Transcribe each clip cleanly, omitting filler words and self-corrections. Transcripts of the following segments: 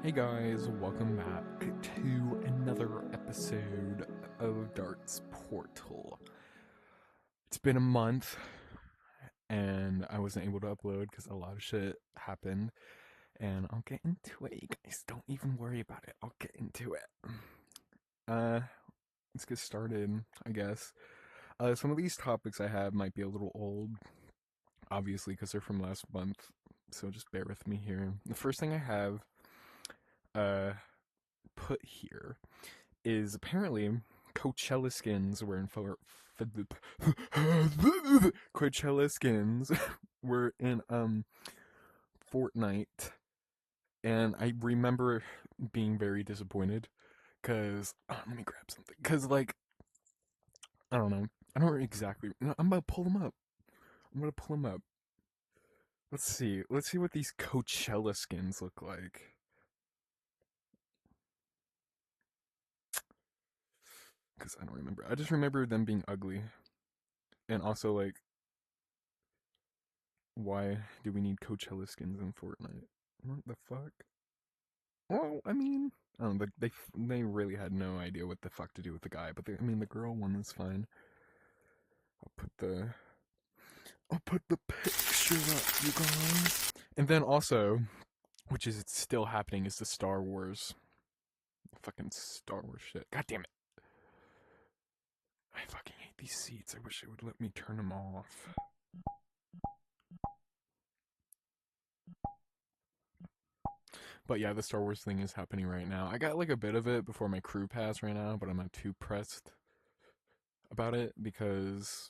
Hey guys, welcome back to another episode of Darts Portal. It's been a month and I wasn't able to upload because a lot of shit happened, and I'll get into it. You guys don't even worry about it. I'll get into it. Uh, let's get started, I guess. Some of these topics I have might be a little old, obviously, because they're from last month, so just bear with me here. The first thing I have, uh, put here is apparently Coachella skins were in Coachella skins were in Fortnite, and I remember being very disappointed because let me grab something because I don't know, I don't exactly. No, I'm gonna pull them up. I'm gonna pull them up. Let's see what these Coachella skins look like because I don't remember. I just remember them being ugly, and also like, why do we need Coachella skins in Fortnite? What the fuck? Well, I mean, I don't know, they really had no idea what the fuck to do with the guy, but I mean, the girl one is fine. I'll put the I'll put the picture up, you guys. And then also, which is it's still happening, is the Star Wars, fucking Star Wars shit. God damn it! I fucking hate these seats. I wish it would let me turn them off. But yeah, the Star Wars thing is happening right now. I got like a bit of it before my crew pass right now, but I'm not too pressed about it because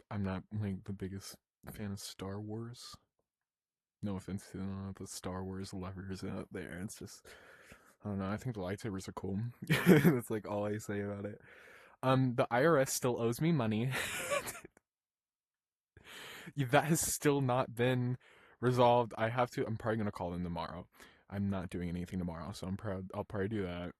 I'm not like the biggest fan of Star Wars. No offense to the Star Wars lovers out there. It's just, I don't know. I think the lightsabers are cool. That's like all I say about it. The IRS still owes me money. That has still not been resolved. I have to. I'm probably gonna call them tomorrow. I'm not doing anything tomorrow, so I'm proud. I'll probably do that.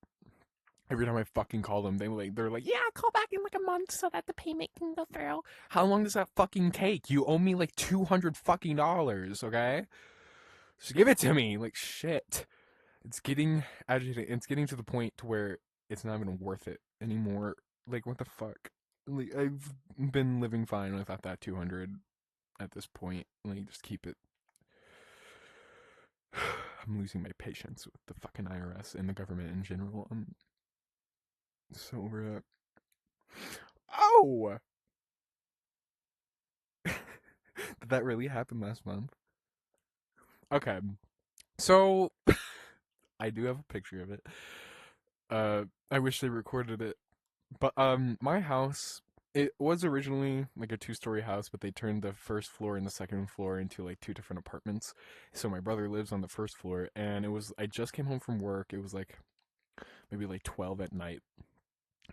Every time I fucking call them, they're like, yeah, call back in like a month so that the payment can go through. How long does that fucking take? You owe me like $200 fucking, okay? Just give it to me. Like shit. It's getting agitating. It's getting to the point to where it's not even worth it anymore. Like what the fuck? Like I've been living fine without that 200 at this point. Like just keep it. I'm losing my patience with the fucking IRS and the government in general. I'm so over it. Oh! Did that really happen last month? Okay. So I do have a picture of it. I wish they recorded it. But my house, it was originally like a two-story house, but they turned the first floor and the second floor into like two different apartments. So my brother lives on the first floor, and I just came home from work. It was like maybe like 12 at night.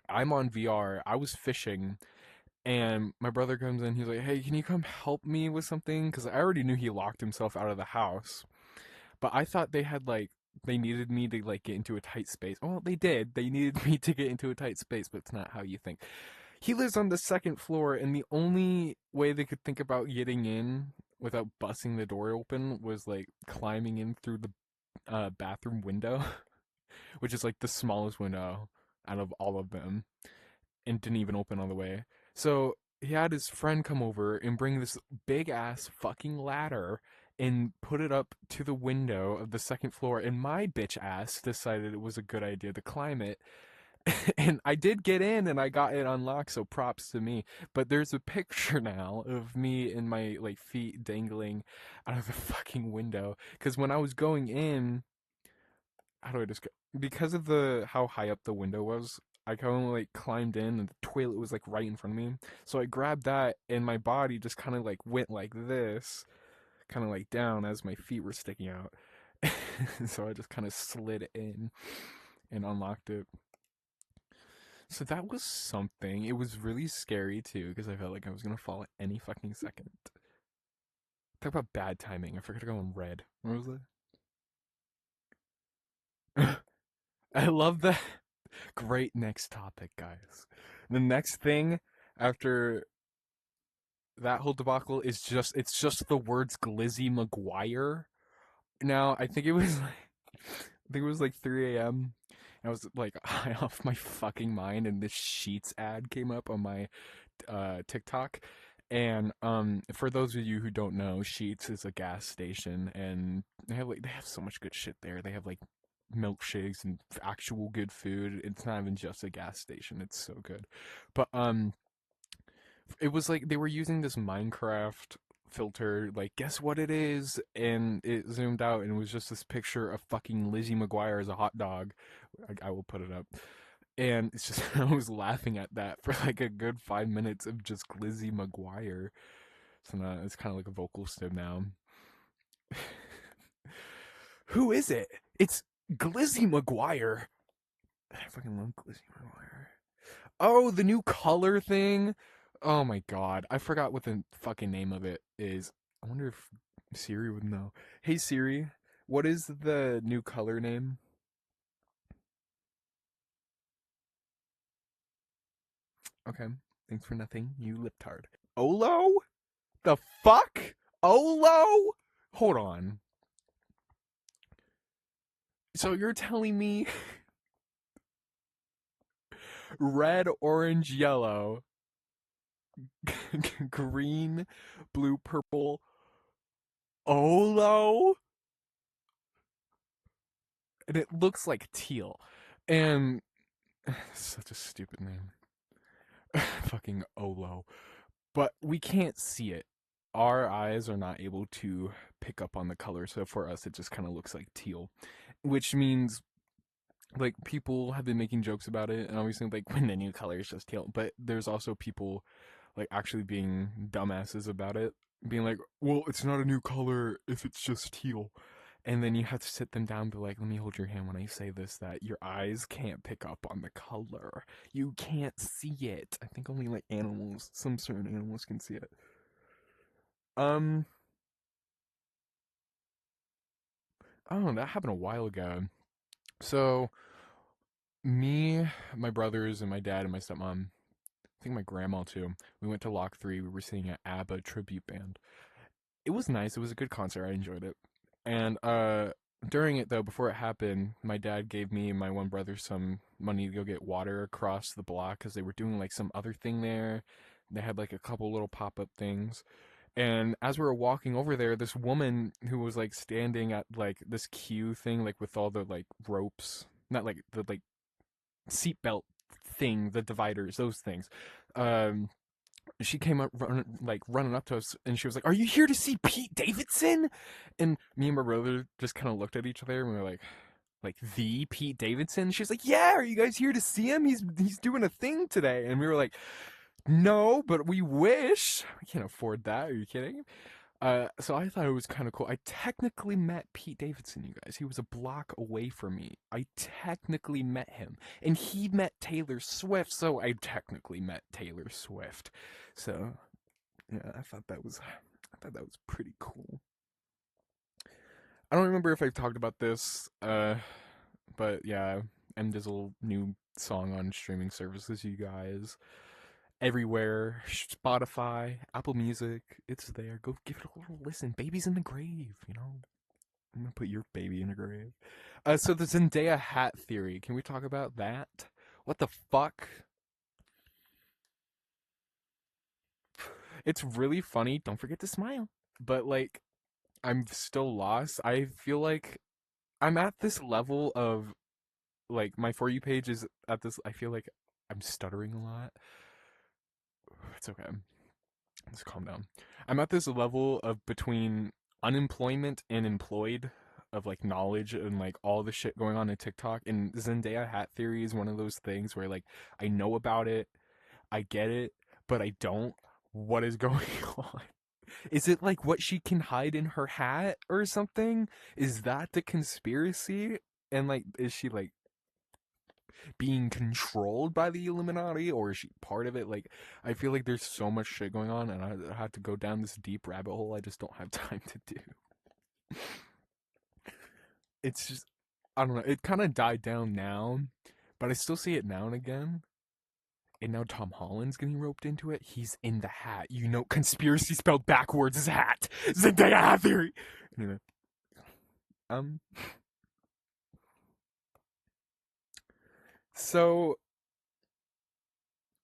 I'm on VR. I was fishing, and my brother comes in. He's like, "Hey, can you come help me with something?" Because I already knew he locked himself out of the house. But I thought they needed me to like get into a tight space. Well, they did. They needed me to get into a tight space, but it's not how you think. He lives on the second floor, and the only way they could think about getting in without busting the door open was like climbing in through the bathroom window, which is like the smallest window out of all of them, and didn't even open all the way. So he had his friend come over and bring this big ass fucking ladder and put it up to the window of the second floor, and my bitch ass decided it was a good idea to climb it. And I did get in and I got it unlocked, so props to me. But there's a picture now of me and my like feet dangling out of the fucking window. Because when I was going in, how do I describe? Because of the how high up the window was, I kind of like climbed in and the toilet was like right in front of me. So I grabbed that and my body just kind of like went like this, kind of like down as my feet were sticking out. So I just kind of slid in and unlocked it. So that was something. It was really scary too because I felt like I was gonna fall at any fucking second. Talk about bad timing. I forgot to go on red. What was that? I love that. Great next topic, guys. The next thing after that whole debacle is just the words Glizzy McGuire. Now I think it was like think it was like 3 a.m. I was like high off my fucking mind, and this Sheets ad came up on my TikTok. And for those of you who don't know, Sheets is a gas station, and they have so much good shit there. They have like milkshakes and actual good food. It's not even just a gas station. It's so good. But it was like they were using this Minecraft filter, like guess what it is, and it zoomed out and it was just this picture of fucking Lizzie McGuire as a hot dog. I will put it up. And it's just I was laughing at that for like a good 5 minutes of just Lizzie McGuire. So now it's kind of like a vocal stim now. Who is it? It's Glizzy McGuire. I fucking love Glizzy McGuire. Oh, the new color thing. Oh my god, I forgot what the fucking name of it is. I wonder if Siri would know. Hey Siri, what is the new color name? Okay, thanks for nothing, you liptard. Olo? The fuck? Olo? Hold on. So you're telling me red, orange, yellow, green, blue, purple, Olo? And it looks like teal. And such a stupid name. Fucking Olo. But we can't see it. Our eyes are not able to pick up on the color, so for us it just kind of looks like teal. Which means like people have been making jokes about it and obviously like when the new color is just teal, but there's also people like actually being dumbasses about it, being like, well, it's not a new color if it's just teal. And then you have to sit them down and be like, let me hold your hand when I say this, that your eyes can't pick up on the color. You can't see it. I think only like animals, some certain animals can see it. Um, I don't know, that happened a while ago. So, me, my brothers, and my dad, and my stepmom, I think my grandma too, we went to Lock 3. We were seeing an ABBA tribute band. It was nice. It was a good concert. I enjoyed it. And during it though, before it happened, my dad gave me and my one brother some money to go get water across the block because they were doing like some other thing there. They had like a couple little pop-up things. And as we were walking over there, this woman who was like standing at like this queue thing, like with all the like ropes, not like the like seatbelt thing, the dividers, those things. Um, she came up running up to us and she was like, "Are you here to see Pete Davidson?" And me and my brother just kind of looked at each other and we were like the Pete Davidson? She's like, "Yeah, are you guys here to see him? He's doing a thing today." And we were like, "No, but we wish. We can't afford that. Are you kidding?" So I thought it was kind of cool. I technically met Pete Davidson, you guys. He was a block away from me. I technically met him. And he met Taylor Swift, so I technically met Taylor Swift. So, yeah, I thought that was pretty cool. I don't remember if I've talked about this, but yeah, Dizzle new song on streaming services, you guys. Everywhere, Spotify, Apple Music, it's there. Go give it a little listen. Baby's in the grave, you know. I'm gonna put your baby in a grave. So the Zendaya hat theory. Can we talk about that? What the fuck? It's really funny. Don't forget to smile. But like, I'm still lost. I feel like I'm at this level of like my for you page is at this. I feel like I'm stuttering a lot. It's okay. Let's calm down. I'm at this level of between unemployment and employed of like knowledge and like all the shit going on in TikTok. And Zendaya hat theory is one of those things where like I know about it, I get it, but I don't. What is going on? Is it like what she can hide in her hat or something? Is that the conspiracy? And like, is she like being controlled by the Illuminati or is she part of it? Like, I feel like there's so much shit going on and I have to go down this deep rabbit hole I just don't have time to do. It's just, I don't know, it kind of died down now, but I still see it now and again. And now Tom Holland's getting roped into it. He's in the hat. You know, conspiracy spelled backwards is hat. Zendaya hat theory. Anyway, um, So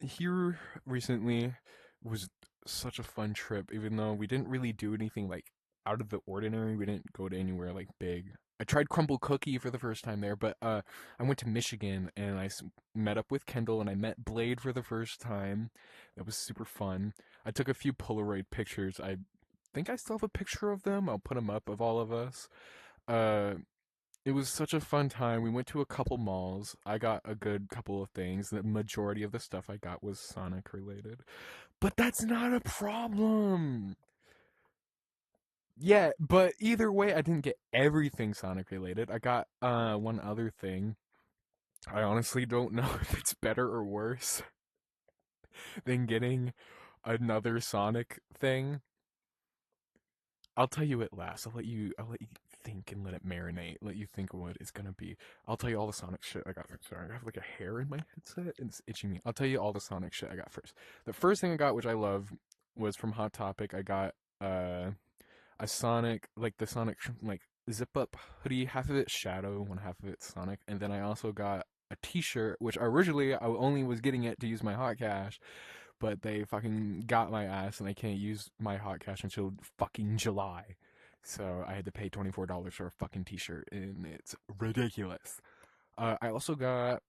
here recently was such a fun trip, even though we didn't really do anything like out of the ordinary. We didn't go to anywhere like big. I tried crumble cookie for the first time there, but I went to Michigan and met up with Kendall and I met Blade for the first time. That was super fun. I took a few Polaroid pictures. I think I still have a picture of them. I'll put them up of all of us. Uh, it was such a fun time. We went to a couple malls. I got a good couple of things. The majority of the stuff I got was Sonic related. But that's not a problem. Yeah, but either way, I didn't get everything Sonic related. I got one other thing. I honestly don't know if it's better or worse than getting another Sonic thing. I'll tell you it last. I'll let you think and let it marinate. Let you think of what it's gonna be. I'll tell you all the Sonic shit I got. Sorry, I have like a hair in my headset and it's itching me. I'll tell you all the Sonic shit I got first. The first thing I got, which I love, was from Hot Topic. I got a Sonic, like the Sonic like zip up hoodie, half of it Shadow, one half of it Sonic, and then I also got a T-shirt, which originally I only was getting it to use my hot cash, but they fucking got my ass and I can't use my hot cash until fucking July. So I had to pay $24 for a fucking t-shirt and it's ridiculous. I also got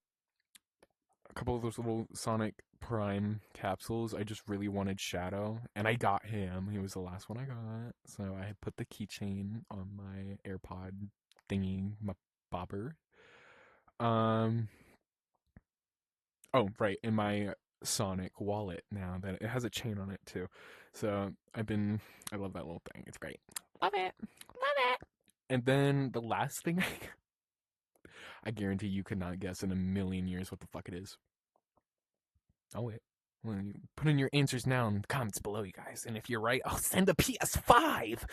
a couple of those little Sonic Prime capsules. I just really wanted Shadow and I got him. He was the last one I got. So I put the keychain on my AirPod thingy, my bobber. Um, Oh, right, in my Sonic wallet now that it has a chain on it too. So I love that little thing. It's great. Love it. Love it. And then the last thing I guarantee you could not guess in a million years what the fuck it is. Oh wait. Well, you put in your answers now in the comments below, you guys. And if you're right, I'll send a PS5.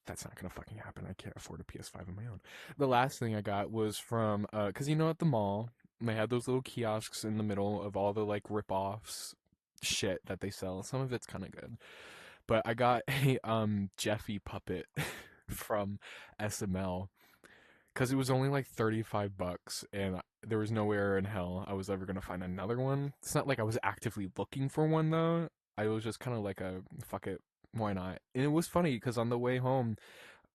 That's not gonna fucking happen. I can't afford a PS5 on my own. The last thing I got was from cause you know at the mall they had those little kiosks in the middle of all the like rip-offs shit that they sell. Some of it's kind of good. But I got a Jeffy puppet from SML because it was only like 35 bucks and there was nowhere in hell I was ever going to find another one. It's not like I was actively looking for one though. I was just kind of like a fuck it, why not? And it was funny because on the way home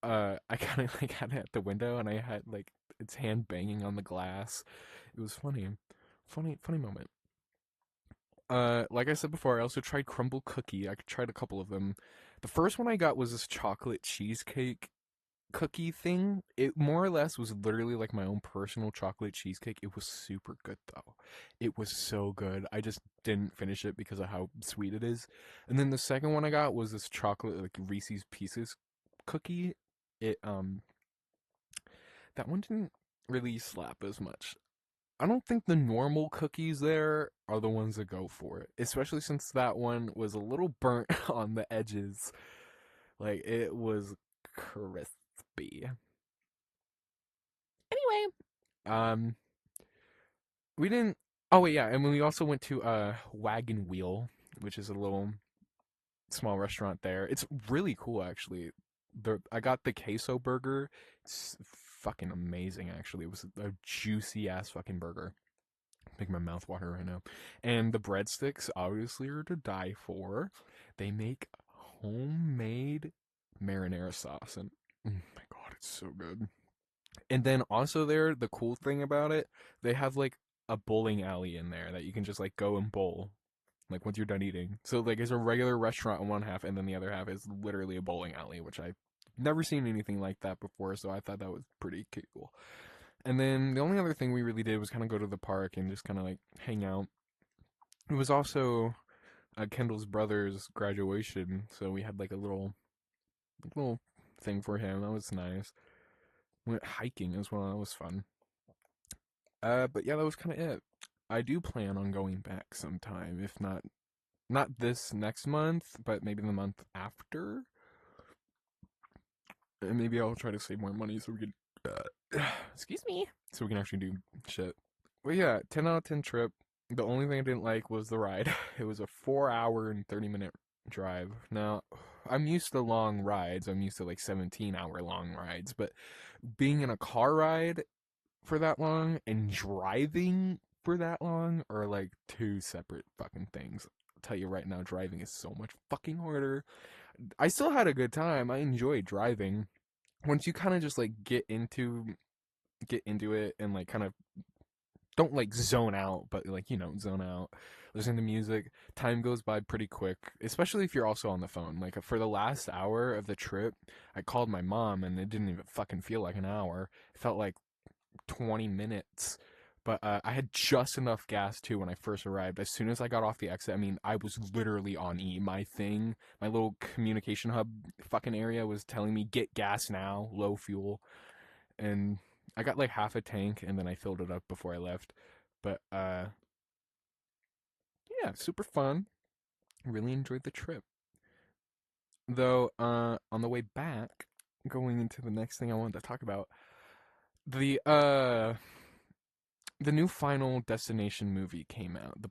I kind of like had it at the window and I had like its hand banging on the glass. It was funny. Funny moment. Like I said before, I also tried crumble cookie. I tried a couple of them. The first one I got was this chocolate cheesecake cookie thing. It more or less was literally like my own personal chocolate cheesecake. It was super good though. It was so good. I just didn't finish it because of how sweet it is. And then the second one I got was this chocolate like Reese's Pieces cookie. It that one didn't really slap as much. I don't think the normal cookies there are the ones that go for it, especially since that one was a little burnt on the edges. Like it was crispy. Anyway, um, we didn't. Oh wait, yeah, and we also went to Wagon Wheel, which is a little small restaurant there. It's really cool actually. I got the queso burger. It's fucking amazing actually. It was a juicy ass fucking burger. Make my mouth water right now. And the breadsticks obviously are to die for. They make homemade marinara sauce and oh my god, it's so good. And then also there, the cool thing about it, they have like a bowling alley in there that you can just like go and bowl like once you're done eating. So like it's a regular restaurant on one half and then the other half is literally a bowling alley, which I've never seen anything like that before, so I thought that was pretty cool. And then the only other thing we really did was kind of go to the park and just kind of like hang out. It was also Kendall's brother's graduation, so we had like a little thing for him. That was nice. We went hiking as well. That was fun. But yeah, that was kind of it. I do plan on going back sometime, if not this next month, but maybe the month after. And maybe I'll try to save more money so we can. Excuse me. So we can actually do shit. Well, yeah, 10 out of 10 trip. The only thing I didn't like was the ride. It was a 4 hour and 30-minute drive. Now, I'm used to long rides. I'm used to like 17-hour long rides, but being in a car ride for that long and driving super that long are like two separate fucking things. I'll tell you right now, driving is so much fucking harder. I still had a good time. I enjoyed driving. Once you kind of just like get into it and like kind of don't like zone out, but like zone out, listen to music. Time goes by pretty quick, especially if you're also on the phone. Like for the last hour of the trip, I called my mom, and it didn't even fucking feel like an hour. It felt like 20 minutes. But I had just enough gas too when I first arrived. As soon as I got off the exit, I mean, I was literally on E. My little communication hub fucking area was telling me get gas now, low fuel, and I got like half a tank, and then I filled it up before I left. But yeah, super fun. Really enjoyed the trip. Though on the way back, going into the next thing I wanted to talk about, the uh the new Final Destination movie came out, the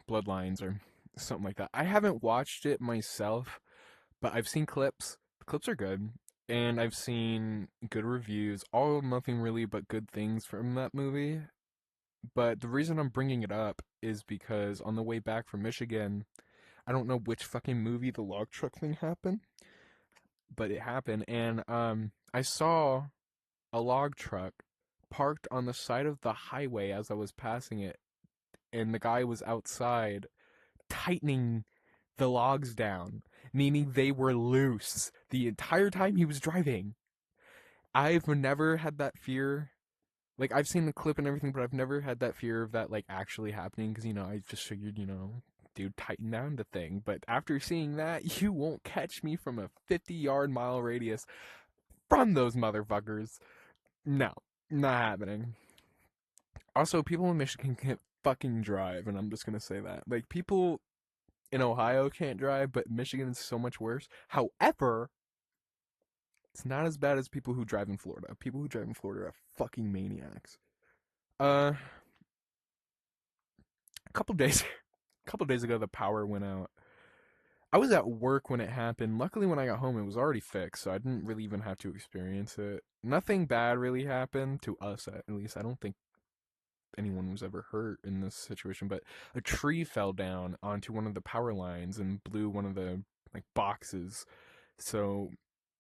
Bloodlines or something like that. I haven't watched it myself, but I've seen clips. The clips are good, and I've seen good reviews. All nothing really but good things from that movie. But the reason I'm bringing it up is because on the way back from Michigan, I don't know which fucking movie the log truck thing happened, but it happened, and I saw a log truck parked on the side of the highway as I was passing it, and the guy was outside tightening the logs down, meaning they were loose the entire time he was driving. I've never had that fear. Like, I've seen the clip and everything, but I've never had that fear of that, like, actually happening, because, I just figured, dude, tighten down the thing. But after seeing that, you won't catch me from a 50-yard-mile radius from those motherfuckers. No, not happening. Also, people in Michigan can't fucking drive, and I'm just gonna say that. Like, people in Ohio can't drive, but Michigan is so much worse. However, it's not as bad as people who drive in Florida. People who drive in Florida are fucking maniacs. Uh, a couple days, a couple days ago, the power went out. I was at work when it happened. Luckily, when I got home, it was already fixed, so I didn't really even have to experience it. Nothing bad really happened to us, at least. I don't think anyone was ever hurt in this situation, but a tree fell down onto one of the power lines and blew one of the like boxes. So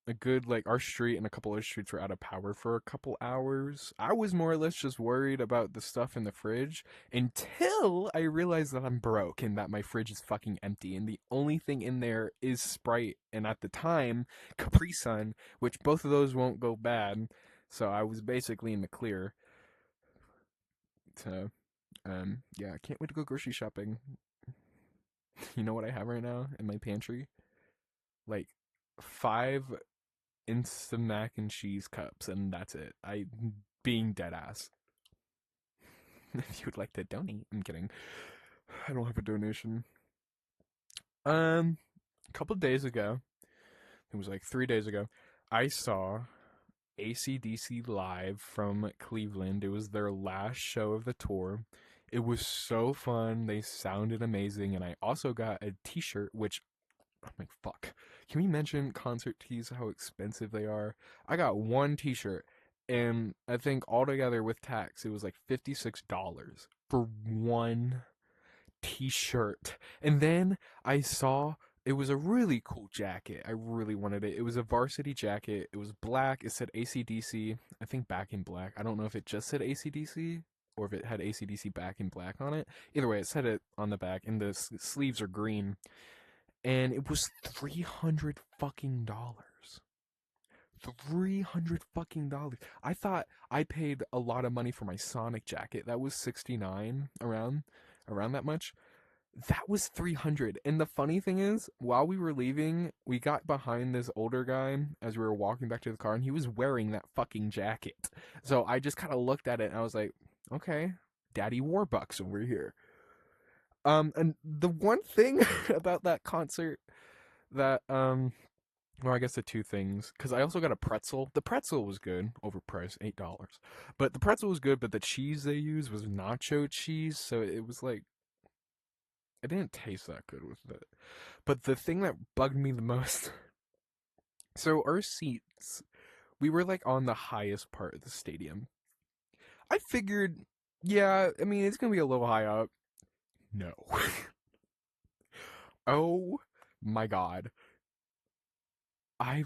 a good like our street and a couple other streets were out of power for a couple hours. I was more or less just worried about the stuff in the fridge until I realized that I'm broke and that my fridge is fucking empty and the only thing in there is Sprite and at the time Capri Sun, which both of those won't go bad. So I was basically in the clear. So yeah, I can't wait to go grocery shopping. You know what I have right now in my pantry? Like 5 instant mac and cheese cups, and that's it. I being dead ass. If you would like to donate, I'm kidding. I don't have a donation. A couple days ago, it was like 3 days ago, I saw AC/DC live from Cleveland. It was their last show of the tour. It was so fun. They sounded amazing, and I also got a T-shirt, which I'm like, fuck. Can we mention concert tees, how expensive they are? I got one t-shirt, and I think altogether with tax, it was like $56 for one t-shirt. And then I saw it was a really cool jacket. I really wanted it. It was a varsity jacket. It was black. It said ACDC. I think back in black. I don't know if it just said ACDC or if it had ACDC back in black on it. Either way, it said it on the back, and the sleeves are green, and it was $300 fucking dollars. $300 fucking dollars. I thought I paid a lot of money for my Sonic jacket. That was 69 around that much. That was 300. And the funny thing is, while we were leaving, we got behind this older guy as we were walking back to the car, and he was wearing that fucking jacket. So I just kind of looked at it and I was like, okay, Daddy Warbucks over here. And the one thing about that concert that well, I guess the two things, because I also got a pretzel. The pretzel was good, overpriced, $8. But the pretzel was good, but the cheese they used was nacho cheese, so it was like it didn't taste that good with it. But the thing that bugged me the most, so our seats, we were like on the highest part of the stadium. I figured Yeah, I mean, it's gonna be a little high up. No. Oh my god. I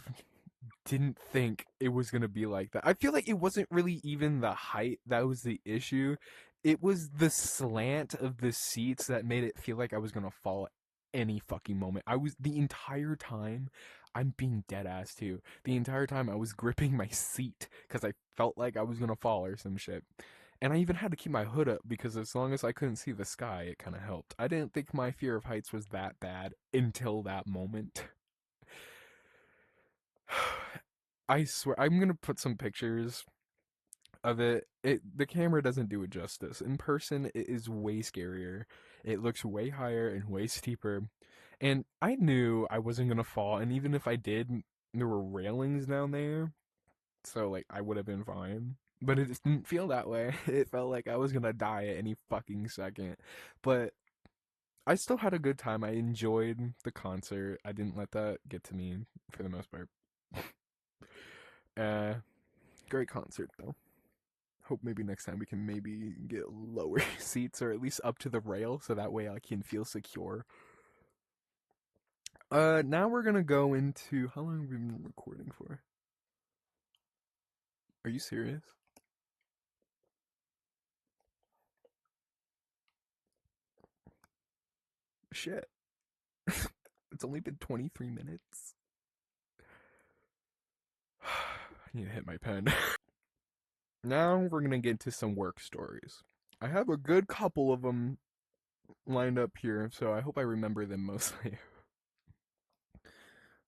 didn't think it was gonna be like that. I feel like it wasn't really even the height that was the issue. It was the slant of the seats that made it feel like I was gonna fall at any fucking moment. I was the entire time, I'm being dead ass too. The entire time I was gripping my seat because I felt like I was gonna fall or some shit. And I even had to keep my hood up because as long as I couldn't see the sky, it kind of helped. I didn't think my fear of heights was that bad until that moment. I swear, I'm gonna put some pictures of it. The camera doesn't do it justice. In person, it is way scarier. It looks way higher and way steeper. And I knew I wasn't gonna fall, and even if I did, there were railings down there, so like I would have been fine. But it just didn't feel that way. It felt like I was gonna die at any fucking second. But I still had a good time. I enjoyed the concert. I didn't let that get to me for the most part. Uh, Great concert though. Hope maybe next time we can maybe get lower seats or at least up to the rail so that way I can feel secure. Now we're gonna go into how long have we been recording for? Are you serious? Shit. It's only been 23 minutes. I need to hit my pen. Now we're gonna get into some work stories. I have a good couple of them lined up here, so I hope I remember them mostly.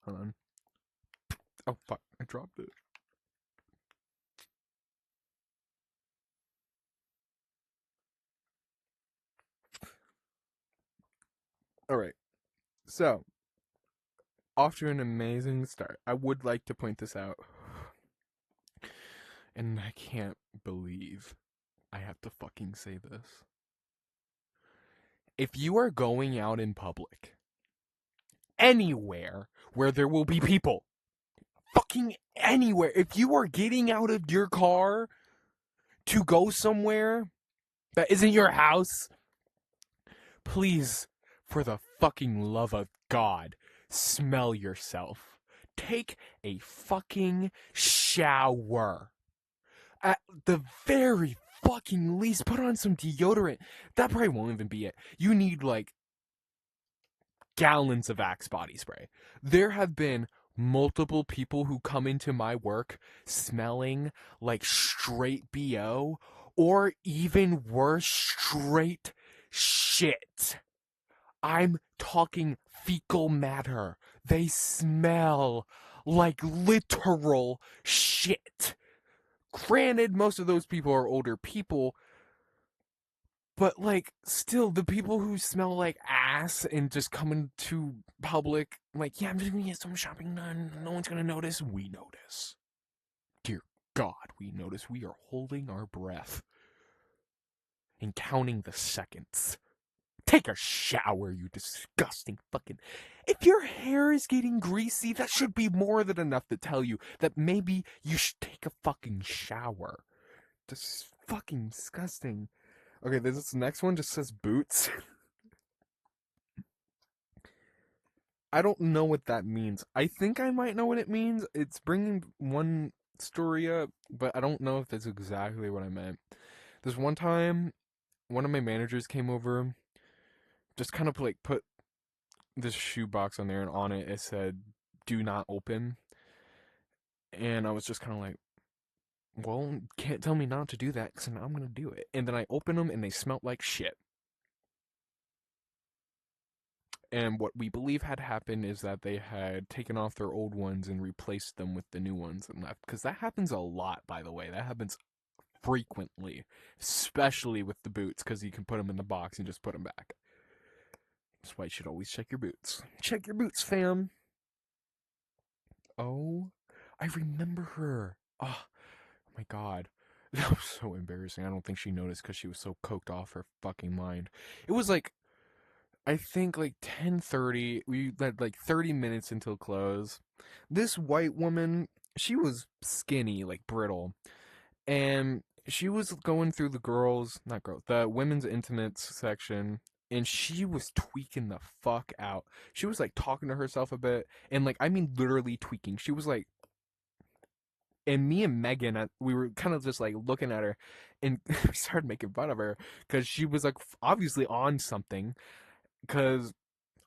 Hold on. Oh fuck, I dropped it. Alright, so off to an amazing start. I would like to point this out, and I can't believe I have to fucking say this. If you are going out in public, anywhere where there will be people, fucking anywhere, if you are getting out of your car to go somewhere that isn't your house, please, for the fucking love of God, smell yourself. Take a fucking shower. At the very fucking least, put on some deodorant. That probably won't even be it. You need like gallons of Axe body spray. There have been multiple people who come into my work smelling like straight BO or even worse, straight shit. I'm talking fecal matter. They smell like literal shit. Granted, most of those people are older people, but like still the people who smell like ass and just come into public like, yeah, I'm just gonna get some shopping done, no one's gonna notice. We notice. Dear God, we notice. We are holding our breath and counting the seconds. Take a shower, you disgusting fucking. If your hair is getting greasy, that should be more than enough to tell you that maybe you should take a fucking shower. This is fucking disgusting. Okay, this next one just says boots. I don't know what that means. I think I might know what it means. It's bringing one story up, but I don't know if that's exactly what I meant. This one time, one of my managers came over, just kind of like put this shoe box on there, and on it it said, "Do not open." And I was just kind of like, well, can't tell me not to do that, because now I'm going to do it. And then I opened them, and they smelled like shit. And what we believe had happened is that they had taken off their old ones and replaced them with the new ones and left. Because that happens a lot, by the way. That happens frequently, especially with the boots, because you can put them in the box and just put them back. That's why you should always check your boots. Check your boots, fam. Oh, I remember her. Oh, my God. That was so embarrassing. I don't think she noticed because she was so coked off her fucking mind. It was like, I think like 10:30. We had like 30 minutes until close. This white woman, she was skinny, like brittle, and she was going through the girls, not girls, the women's intimates section, and she was tweaking the fuck out. She was like talking to herself a bit, and like I mean literally tweaking. She was like, and me and Megan, we were kind of just like looking at her, and we started making fun of her because she was like obviously on something. Because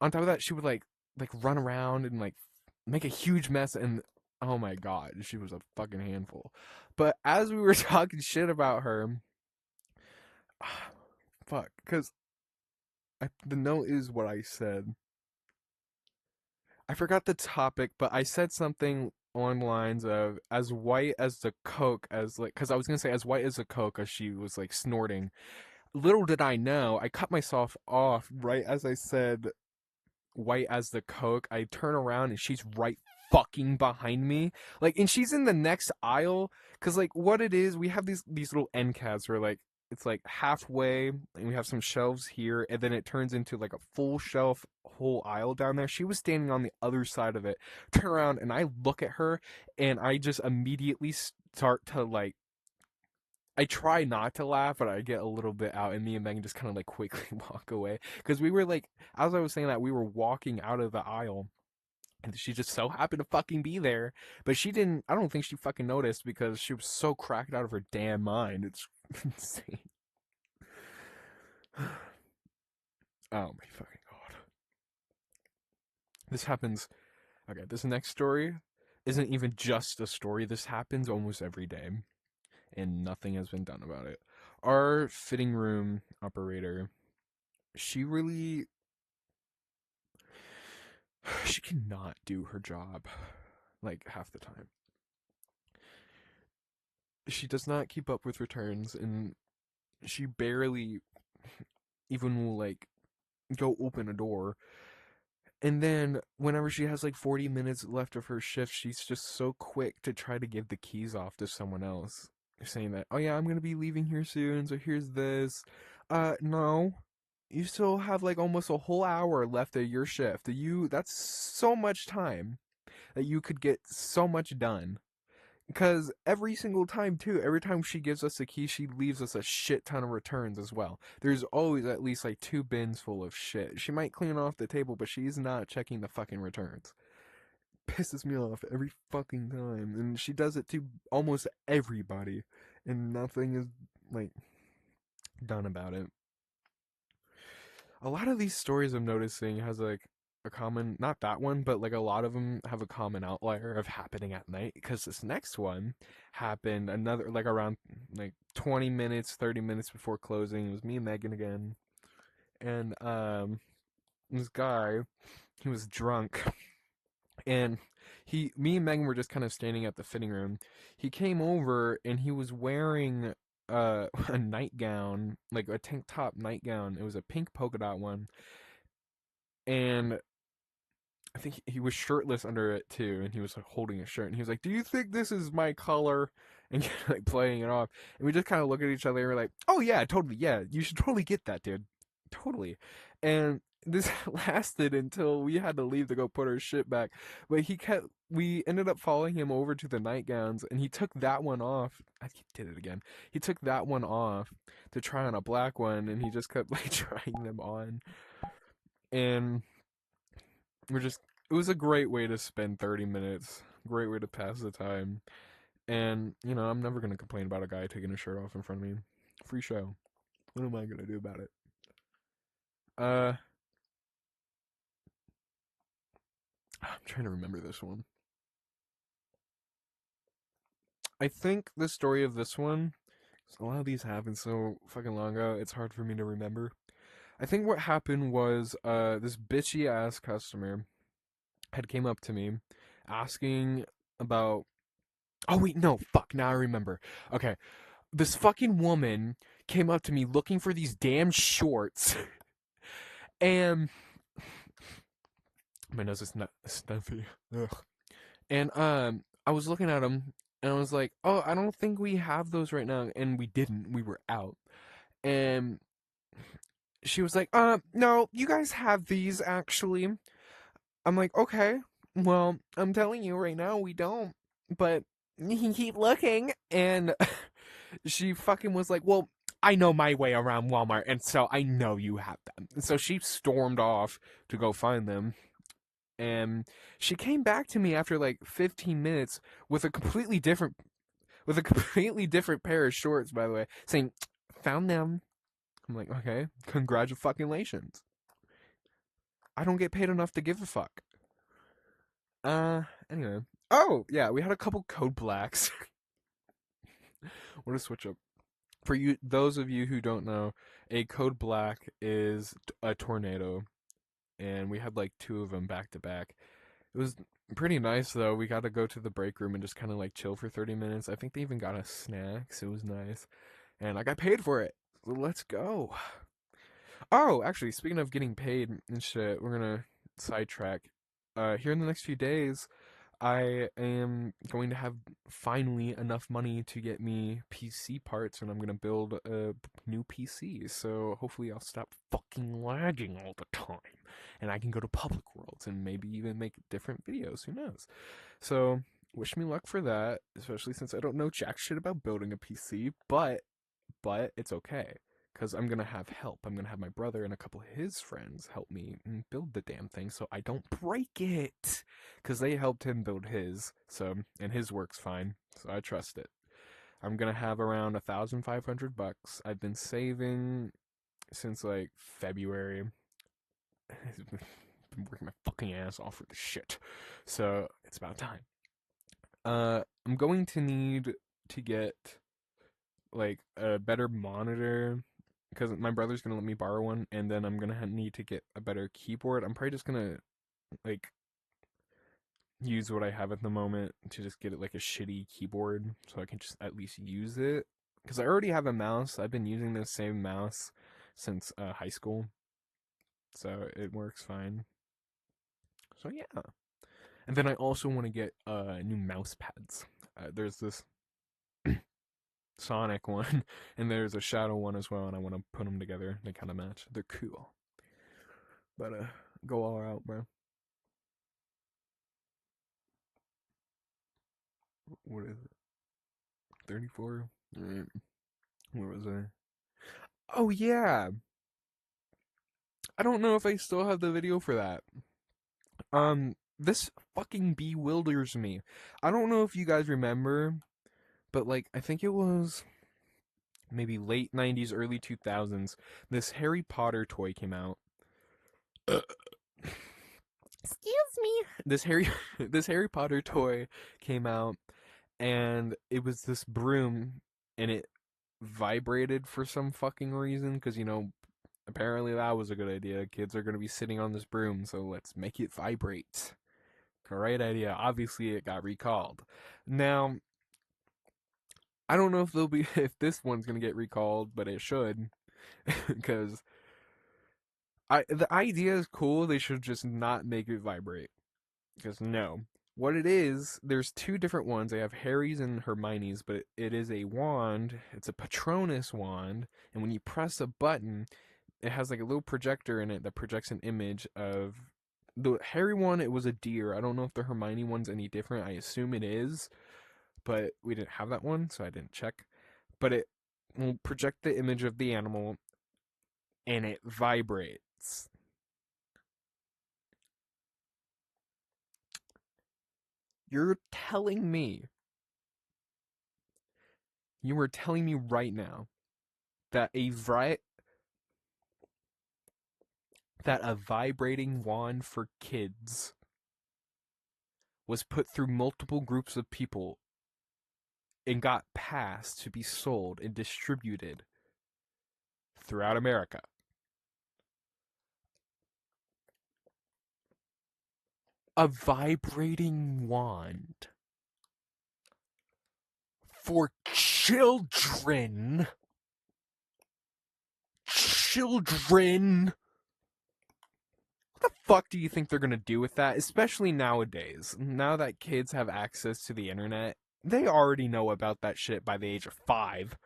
on top of that, she would like run around and like make a huge mess, and oh my god, she was a fucking handful. But as we were talking shit about her, fuck, because the note is what I said. I forgot the topic, but I said something on the lines of as white as the coke, as like, because I was gonna say as white as the coke, as she was like snorting. Little did I know, I cut myself off right as I said white as the coke. I turn around and she's right fucking behind me, like, and she's in the next aisle. Because like what it is, we have these little end caps where like it's like halfway and we have some shelves here, and then it turns into like a full shelf whole aisle down there. She was standing on the other side of it. Turn around and I look at her, and I just immediately start to like, I try not to laugh, but I get a little bit out, and me and Megan just kind of like quickly walk away because we were like, as I was saying that, we were walking out of the aisle, and she just so happened to fucking be there, but she didn't. I don't think she fucking noticed because she was so cracked out of her damn mind. It's insane. Oh my fucking god. This happens. Okay, this next story isn't even just a story. This happens almost every day, and nothing has been done about it. Our fitting room operator, she really, she cannot do her job like half the time. She does not keep up with returns, and she barely even will like go open a door. And then whenever she has like 40 minutes left of her shift, she's just so quick to try to give the keys off to someone else, saying that, "Oh yeah, I'm going to be leaving here soon, so here's this." No. You still have like almost a whole hour left of your shift. That's so much time that you could get so much done. Because every single time, too, every time she gives us a key, she leaves us a shit ton of returns as well. There's always at least like 2 bins full of shit. She might clean off the table, but she's not checking the fucking returns. Pisses me off every fucking time. And she does it to almost everybody. And nothing is like done about it. A lot of these stories I'm noticing has like a common, not that one, but like a lot of them have a common outlier of happening at night, because this next one happened another like around like 20 minutes 30 minutes before closing. It was me and Megan again, and this guy, he was drunk, and me and Megan were just kind of standing at the fitting room. He came over and he was wearing a nightgown, like a tank top nightgown. It was a pink polka dot one, and I think he was shirtless under it too, and he was like holding a shirt, and he was like, "Do you think this is my color?" And like playing it off, and we just kind of look at each other and we're like, "Oh yeah, totally, yeah, you should totally get that, dude, totally." And this lasted until we had to leave to go put our shit back, but we ended up following him over to the nightgowns, and he took that one off. I did it again. He took that one off to try on a black one, and he just kept like trying them on, and we're just, it was a great way to spend 30 minutes. Great way to pass the time. And, I'm never going to complain about a guy taking his shirt off in front of me. Free show. What am I going to do about it? Uh, I'm trying to remember this one. I think the story of this one, a lot of these happened so fucking long ago, it's hard for me to remember. I think what happened was this bitchy ass customer had came up to me asking about, oh wait, no, fuck, now I remember. Okay, this fucking woman came up to me looking for these damn shorts, and my nose is not stuffy. Ugh. And I was looking at them, and I was like, "Oh, I don't think we have those right now," and we didn't. We were out, and she was like, no, you guys have these actually." I'm like, "Okay, well, I'm telling you right now, we don't, but you can keep looking." And She fucking was like, well, I know my way around Walmart, and so I know you have them. And so she stormed off to go find them. And she came back to me after like 15 minutes with a completely different pair of shorts, by the way, saying, found them. I'm like, okay, congratulations. I don't get paid enough to give a fuck. Anyway. Oh, yeah, we had a couple code blacks. What a switch up. For you, those of you who don't know, a code black is a tornado, and we had like two of them back to back. It was pretty nice though. We got to go to the break room and just kind of like chill for 30 minutes. I think they even got us snacks. It was nice, and I got paid for it. So let's go. Oh, actually, speaking of getting paid and shit, we're gonna sidetrack. Here in the next few days, I am going to have finally enough money to get me PC parts, and I'm gonna build a new PC. So hopefully, I'll stop fucking lagging all the time, and I can go to public worlds and maybe even make different videos. Who knows? So wish me luck for that, especially since I don't know jack shit about building a PC. But it's okay because I'm gonna have help. I'm gonna have my brother and a couple of his friends help me build the damn thing so I don't break it. Because they helped him build his, so and his works fine, so I trust it. I'm gonna have around $1,500. I've been saving since like February. I've been working my fucking ass off for this shit, so it's about time. I'm going to need to get like a better monitor because my brother's gonna let me borrow one, and then I'm gonna need to get a better keyboard. I'm probably just gonna like use what I have at the moment to just get it like a shitty keyboard so I can just at least use it. Because I already have a mouse. I've been using the same mouse since high school, so it works fine. So yeah, and then I also want to get new mouse pads. There's this Sonic one, and there's a Shadow one as well, and I want to put them together. They kind of match. They're cool. But go all out, bro. What is it? 34? Right. Where was I? Oh yeah. I don't know if I still have the video for that. This fucking bewilders me. I don't know if you guys remember, but like I think it was maybe late 90s, early 2000s. This Harry Potter toy came out. Excuse me. This Harry Potter toy came out, and it was this broom, and it vibrated for some fucking reason because apparently that was a good idea. Kids are going to be sitting on this broom, so let's make it vibrate. Great idea. Obviously it got recalled. Now I don't know if they'll be if this one's going to get recalled, but it should because I the idea is cool. They should just not make it vibrate because no. What it is, there's two different ones. They have Harry's and Hermione's, but it is a wand. It's a Patronus wand, and when you press a button, it has like a little projector in it that projects an image of the Harry one. It was a deer. I don't know if the Hermione one's any different. I assume it is, but we didn't have that one, so I didn't check. But it will project the image of the animal, and it vibrates. You're telling me, you were telling me right now that that a vibrating wand for kids was put through multiple groups of people and got passed to be sold and distributed throughout America. A vibrating wand for children. Children. What the fuck do you think they're gonna do with that? Especially nowadays. Now that kids have access to the internet, they already know about that shit by the age of 5.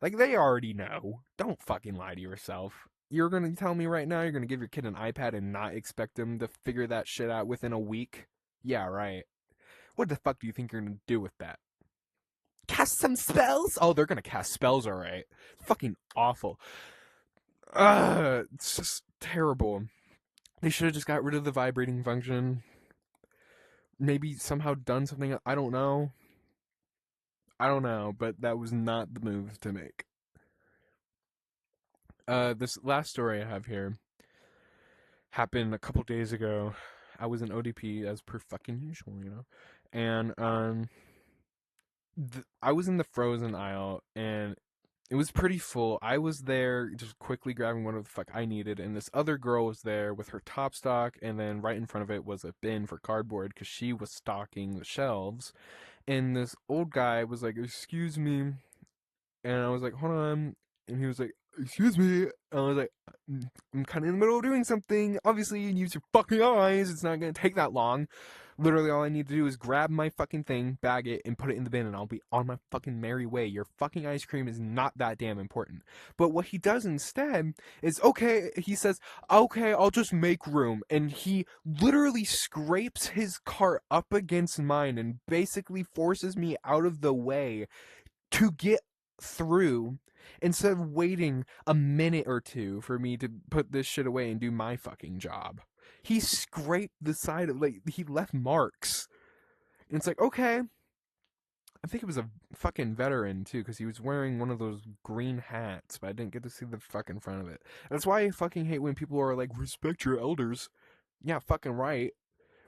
Like, they already know. Don't fucking lie to yourself. You're gonna tell me right now you're gonna give your kid an iPad and not expect them to figure that shit out within a week? Yeah, right. What the fuck do you think you're gonna do with that? cast some spells. Oh, they're gonna cast spells, all right. Fucking awful. It's just terrible. They should have just got rid of the vibrating function. Maybe somehow done something. I don't know. I don't know, but that was not the move to make. This last story I have here happened a couple days ago. I was in ODP as per fucking usual, you know, and I was in the frozen aisle and it was pretty full. I was there just quickly grabbing whatever the fuck I needed, and this other girl was there with her top stock, and then right in front of it was a bin for cardboard because she was stocking the shelves. And this old guy was like, "Excuse me," and I was like, "Hold on," and he was like, "Excuse me," and I was like, I'm kind of in the middle of doing something. Obviously, use your fucking eyes. It's not gonna take that long. Literally, all I need to do is grab my fucking thing, bag it, and put it in the bin, and I'll be on my fucking merry way. Your fucking ice cream is not that damn important. But what he does instead is, okay, he says, "Okay, I'll just make room," and he literally scrapes his cart up against mine and basically forces me out of the way to get through instead of waiting a minute or two for me to put this shit away and do my fucking job. He scraped the side of, like, he left marks. And it's like, okay. I think it was a fucking veteran too, because he was wearing one of those green hats, but I didn't get to see the fucking front of it. That's why I fucking hate when people are like, respect your elders. Yeah, fucking right.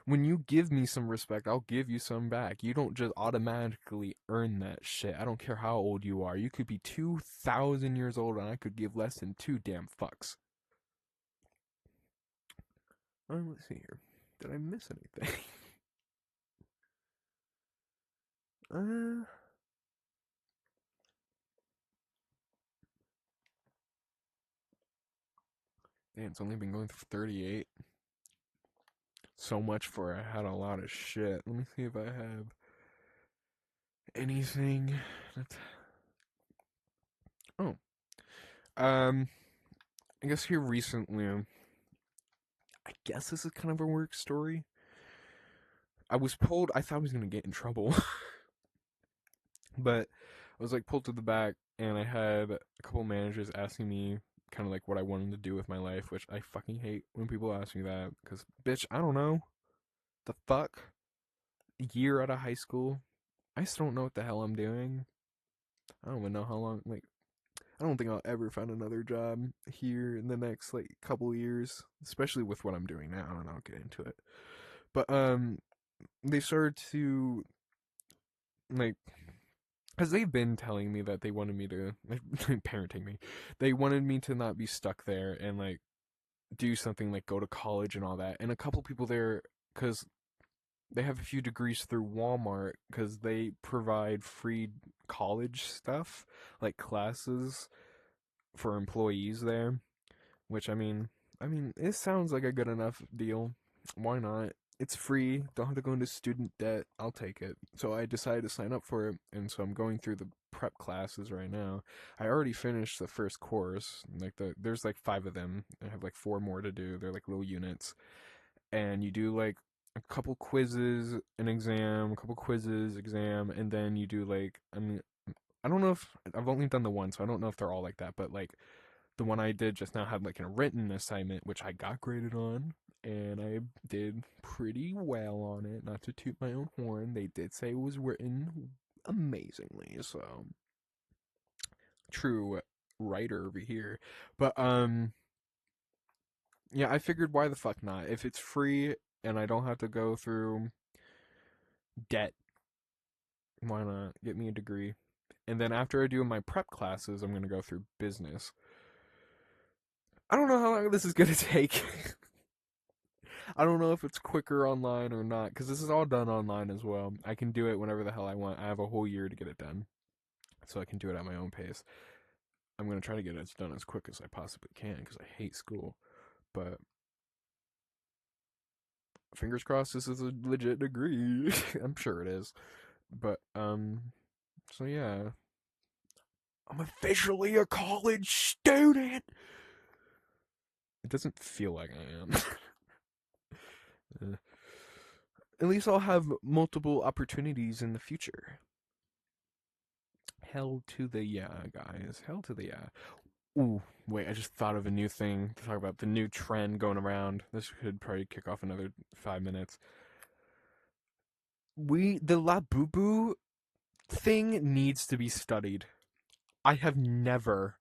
When you give me some respect, I'll give you some back. You don't just automatically earn that shit. I don't care how old you are. You could be 2,000 years old and I could give less than two damn fucks. Let's see here. Did I miss anything? uh, Man, it's only been going through 38. So much for I had a lot of shit. Let me see if I have anything. That's... Oh, um, I guess here recently, I guess this is kind of a work story. I was pulled. I thought I was gonna get in trouble, but I was like pulled to the back, and I had a couple managers asking me kind of like what I wanted to do with my life, which I fucking hate when people ask me that because, bitch, I don't know the fuck. A year out of high school, I still don't know what the hell I'm doing. I don't even know how long. Like, I don't think I'll ever find another job here in the next like couple years, especially with what I'm doing now, and I'll get into it. But they started to like because they've been telling me that they wanted me to like, parenting me. They wanted me to not be stuck there and like do something like go to college and all that. And a couple people there, because they have a few degrees through Walmart, because they provide free college stuff like classes for employees there. Which I mean, it sounds like a good enough deal. Why not? It's free. Don't have to go into student debt. I'll take it. So I decided to sign up for it, and so I'm going through the prep classes right now. I already finished the first course. Like there's like 5 of them. I have like 4 more to do. They're like little units, and you do like a couple quizzes, an exam, a couple quizzes, exam, and then you do like I don't know if I've only done the one, so I don't know if they're all like that, but like the one I did just now had like a written assignment, which I got graded on, and I did pretty well on it. Not to toot my own horn, they did say it was written amazingly, so true writer over here. But yeah, I figured why the fuck not? If it's free and I don't have to go through debt, why not get me a degree? And then after I do my prep classes, I'm gonna go through business. I don't know how long this is gonna take. I don't know if it's quicker online or not, because this is all done online as well. I can do it whenever the hell I want. I have a whole year to get it done, so I can do it at my own pace. I'm going to try to get it done as quick as I possibly can, because I hate school. But fingers crossed this is a legit degree. I'm sure it is. But, so yeah. I'm officially a college student! It doesn't feel like I am. At least I'll have multiple opportunities in the future. hell to the yeah, guys. Hell to the yeah. Ooh, wait, I just thought of a new thing to talk about. The new trend going around. This could probably kick off another 5 minutes. The La Boo Boo thing needs to be studied. I have never,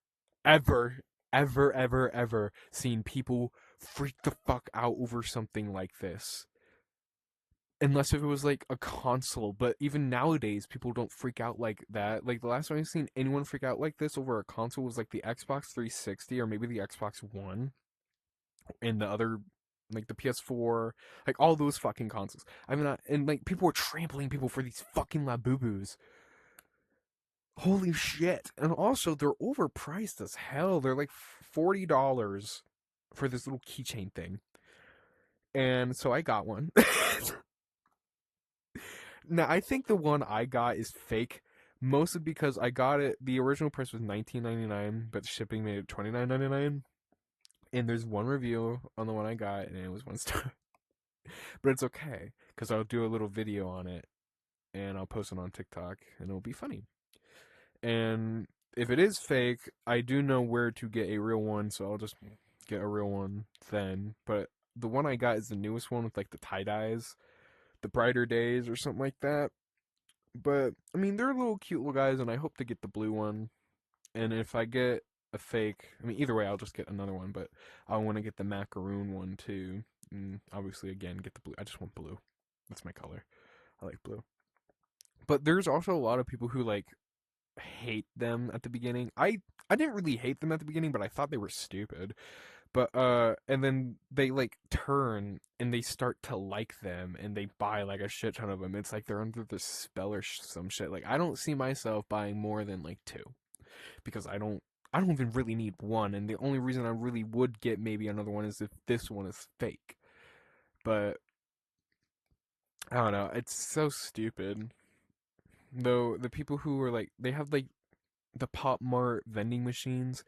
ever, ever seen people freak the fuck out over something like this. Unless if it was like a console, but even nowadays, people don't freak out like that. Like the last time I've seen anyone freak out like this over a console was like the Xbox 360 or maybe the Xbox One and the other, like the PS4, like all those fucking consoles. I mean, and like people were trampling people for these fucking Labubus. Holy shit! And also, they're overpriced as hell. They're like $40 for this little keychain thing. And so I got one. Now, I think the one I got is fake, mostly because I got it. The original price was $19.99, but shipping made it $29.99. And there's one review on the one I got, and it was 1 star. But it's okay, because I'll do a little video on it, and I'll post it on TikTok, and it'll be funny. And if it is fake, I do know where to get a real one, so I'll just get a real one then. But the one I got is the newest one with like the tie dyes, the brighter days or something like that. But I mean, they're little cute little guys, and I hope to get the blue one. And if I get a fake, I mean, either way, I'll just get another one. But I want to get the macaroon one too. And obviously, again, get the blue. I just want blue. That's my color. I like blue. But there's also a lot of people who like hate them at the beginning. I didn't really hate them at the beginning, but I thought they were stupid. But and then they like turn and they start to like them and they buy like a shit ton of them. It's like they're under the spell or some shit. Like I don't see myself buying more than like two because I don't even really need one. And the only reason I really would get maybe another one is if this one is fake. But I don't know. It's so stupid. Though the people who are like they have like the Pop Mart vending machines,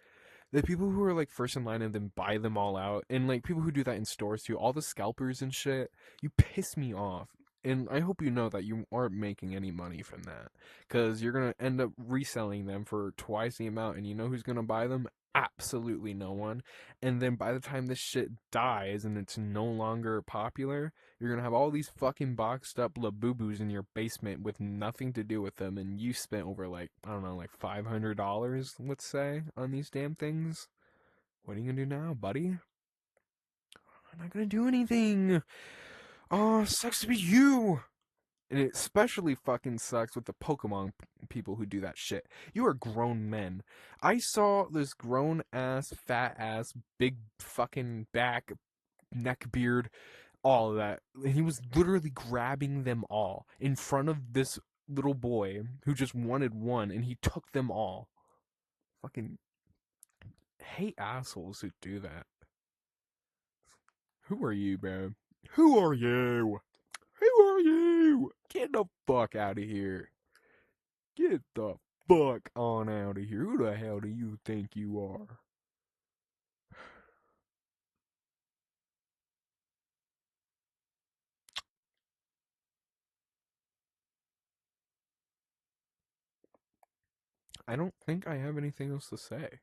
the people who are like first in line and then buy them all out, and like people who do that in stores too, all the scalpers and shit, you piss me off. And I hope you know that you aren't making any money from that, because you're gonna end up reselling them for twice the amount, and you know who's gonna buy them? Absolutely no one. And then by the time this shit dies and it's no longer popular, you're gonna have all these fucking boxed up Labubus in your basement with nothing to do with them, and you spent over like, I don't know, like $500, let's say, on these damn things. What are you gonna do now, buddy? I'm not gonna do anything. Oh, sucks to be you. And it especially fucking sucks with the Pokemon people who do that shit. You are grown men. I saw this grown ass, fat ass, big fucking back, neck beard, all of that. And he was literally grabbing them all in front of this little boy who just wanted one, and he took them all. Fucking hate assholes who do that. Who are you, bro? Who are you? Who are you? Get the fuck out of here. Get the fuck on out of here. Who the hell do you think you are? I don't think I have anything else to say.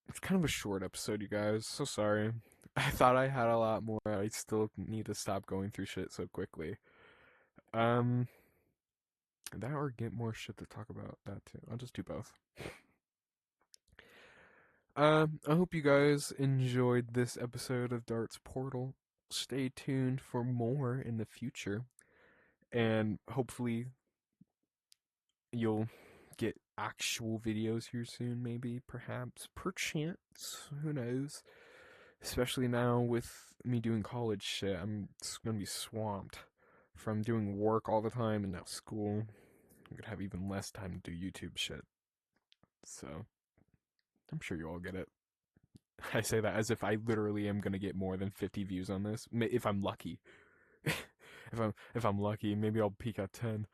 It's kind of a short episode, you guys. So sorry. I thought I had a lot more. I still need to stop going through shit so quickly. Um, that or get more shit to talk about. That too. I'll just do both. I hope you guys enjoyed this episode of Darts Portal. Stay tuned for more in the future, and hopefully you'll get actual videos here soon, maybe, perhaps, perchance, who knows. Especially now with me doing college shit, I'm gonna be swamped from doing work all the time and now school. I'm gonna have even less time to do YouTube shit. So, I'm sure you all get it. I say that as if I literally am gonna get more than 50 views on this, if I'm lucky. If I'm lucky, maybe I'll peak at 10.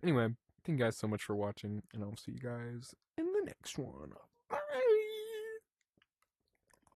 Anyway, thank you guys so much for watching, and I'll see you guys in the next one.